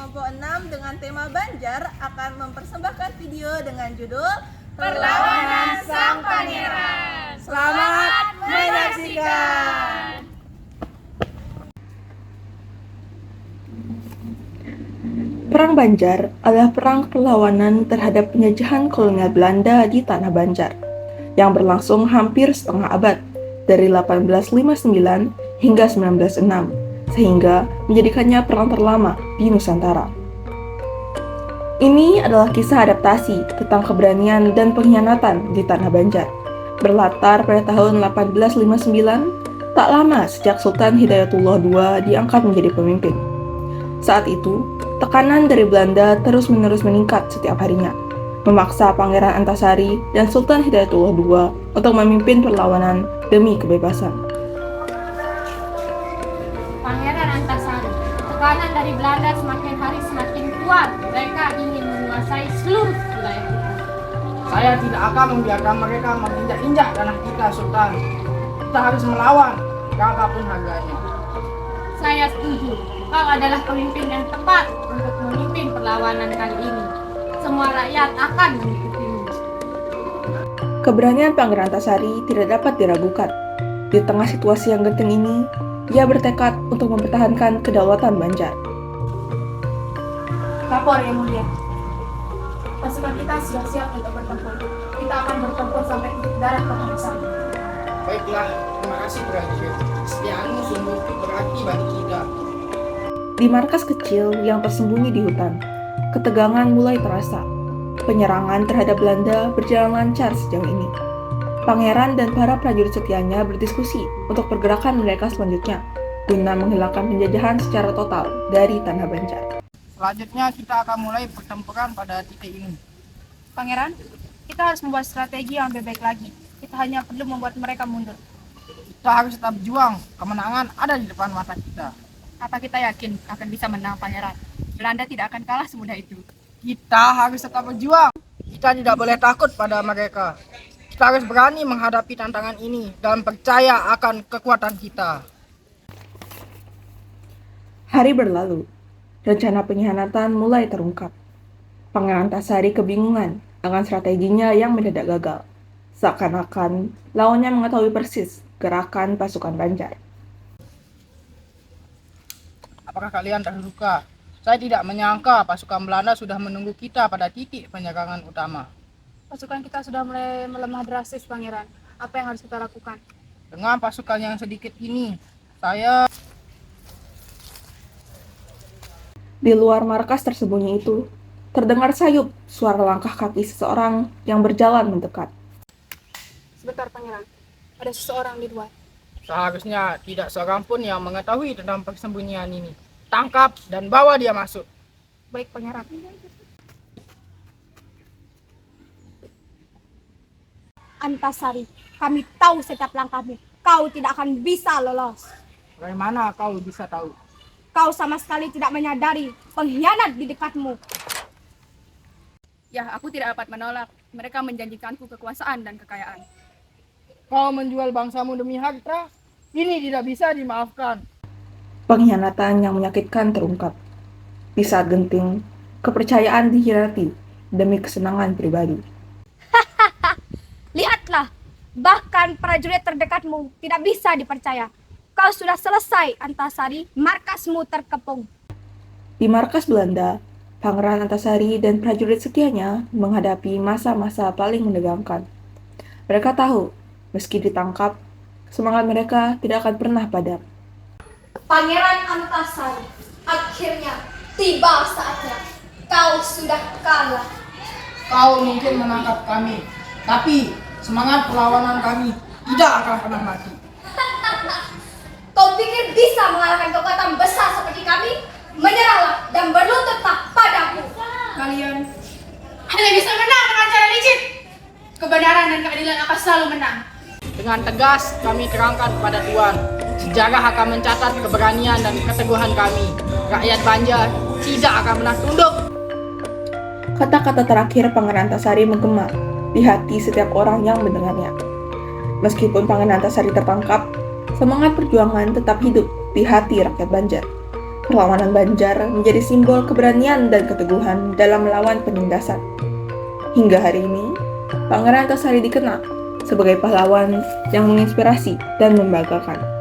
kelompok 6 dengan tema Banjar akan mempersembahkan video dengan judul Perlawanan Sang Pangeran. Selamat menyaksikan. Perang Banjar adalah perang perlawanan terhadap penjajahan kolonial Belanda di Tanah Banjar yang berlangsung hampir setengah abad, dari 1859 hingga 1906, sehingga menjadikannya perang terlama di Nusantara. Ini adalah kisah adaptasi tentang keberanian dan pengkhianatan di Tanah Banjar, berlatar pada tahun 1859, tak lama sejak Sultan Hidayatullah II diangkat menjadi pemimpin. Saat itu, tekanan dari Belanda terus-menerus meningkat setiap harinya, memaksa Pangeran Antasari dan Sultan Hidayatullah II untuk memimpin perlawanan demi kebebasan. Pangeran Antasari, tekanan dari Belanda semakin hari semakin kuat. Mereka ingin menguasai seluruh wilayah kita. Saya tidak akan membiarkan mereka menginjak-injak tanah kita, Sultan. Kita harus melawan, berapapun harganya. Saya setuju. Kau adalah pemimpin yang tepat untuk memimpin perlawanan kali ini. Semua rakyat akan mengikutimu. Keberanian Pangeran Antasari tidak dapat diragukan. Di tengah situasi yang genting ini, ia bertekad untuk mempertahankan kedaulatan Banjar. Lapor yang mulia. Pasukan kita sudah siap untuk bertempur. Kita akan bertempur sampai titik darah penghabisan. Baiklah, terima kasih prajurit. Kesetiaanmu sungguh berarti bagi kita. Di markas kecil yang tersembunyi di hutan, ketegangan mulai terasa. Penyerangan terhadap Belanda berjalan lancar sejauh ini. Pangeran dan para prajurit setianya berdiskusi untuk pergerakan mereka selanjutnya, guna menghilangkan penjajahan secara total dari Tanah Banjar. Selanjutnya kita akan mulai pertempuran pada titik ini. Pangeran, kita harus membuat strategi yang lebih baik lagi. Kita hanya perlu membuat mereka mundur. Kita harus tetap berjuang, kemenangan ada di depan mata kita. Apa kita yakin akan bisa menang, Pangeran? Belanda tidak akan kalah semudah itu. Kita harus tetap berjuang. Kita tidak boleh takut pada mereka. Kita harus berani menghadapi tantangan ini dan percaya akan kekuatan kita. Hari berlalu, rencana pengkhianatan mulai terungkap. Pangeran Antasari kebingungan dengan strateginya yang mendadak gagal. Seakan-akan lawannya mengetahui persis gerakan pasukan Banjar. Apakah kalian terluka? Saya tidak menyangka pasukan Belanda sudah menunggu kita pada titik penyerangan utama. Pasukan kita sudah mulai melemah drastis, Pangeran. Apa yang harus kita lakukan? Dengan pasukan yang sedikit ini, saya... Di luar markas tersembunyi itu, terdengar sayup suara langkah kaki seseorang yang berjalan mendekat. Sebentar, Pangeran. Ada seseorang di luar. Seharusnya tidak seorang pun yang mengetahui tentang persembunyian ini. Tangkap dan bawa dia masuk. Baik, Pangeran. Antasari, kami tahu setiap langkahmu. Kau tidak akan bisa lolos. Bagaimana kau bisa tahu? Kau sama sekali tidak menyadari pengkhianat di dekatmu. Ya, aku tidak dapat menolak. Mereka menjanjikanku kekuasaan dan kekayaan. Kau menjual bangsamu demi harta? Ini tidak bisa dimaafkan. Pengkhianatan yang menyakitkan terungkap. Di saat genting, kepercayaan dikhianati demi kesenangan pribadi. Lihatlah, bahkan prajurit terdekatmu tidak bisa dipercaya. Kau sudah selesai, Antasari. Markasmu terkepung. Di markas Belanda, Pangeran Antasari dan prajurit setianya menghadapi masa-masa paling menegangkan. Mereka tahu, meski ditangkap, semangat mereka tidak akan pernah padam. Pangeran Antasari, akhirnya tiba saatnya. Kau sudah kalah. Kau mungkin menangkap kami, tapi semangat perlawanan kami tidak akan pernah mati. Kau pikir bisa mengalahkan kekuatan besar seperti kami? Menyerahlah dan berlututlah padaku. Kalian hanya bisa menang dengan cara licik. Kebenaran dan keadilan akan selalu menang. Dengan tegas kami terangkan kepada Tuan, sejarah akan mencatat keberanian dan keteguhan kami. Rakyat Banjar tidak akan pernah tunduk. Kata-kata terakhir Pangeran Antasari menggema di hati setiap orang yang mendengarnya. Meskipun Pangeran Antasari tertangkap, semangat perjuangan tetap hidup di hati rakyat Banjar. perlawanan Banjar menjadi simbol keberanian dan keteguhan dalam melawan penindasan. Hingga hari ini, Pangeran Antasari dikenal sebagai pahlawan yang menginspirasi dan membanggakan.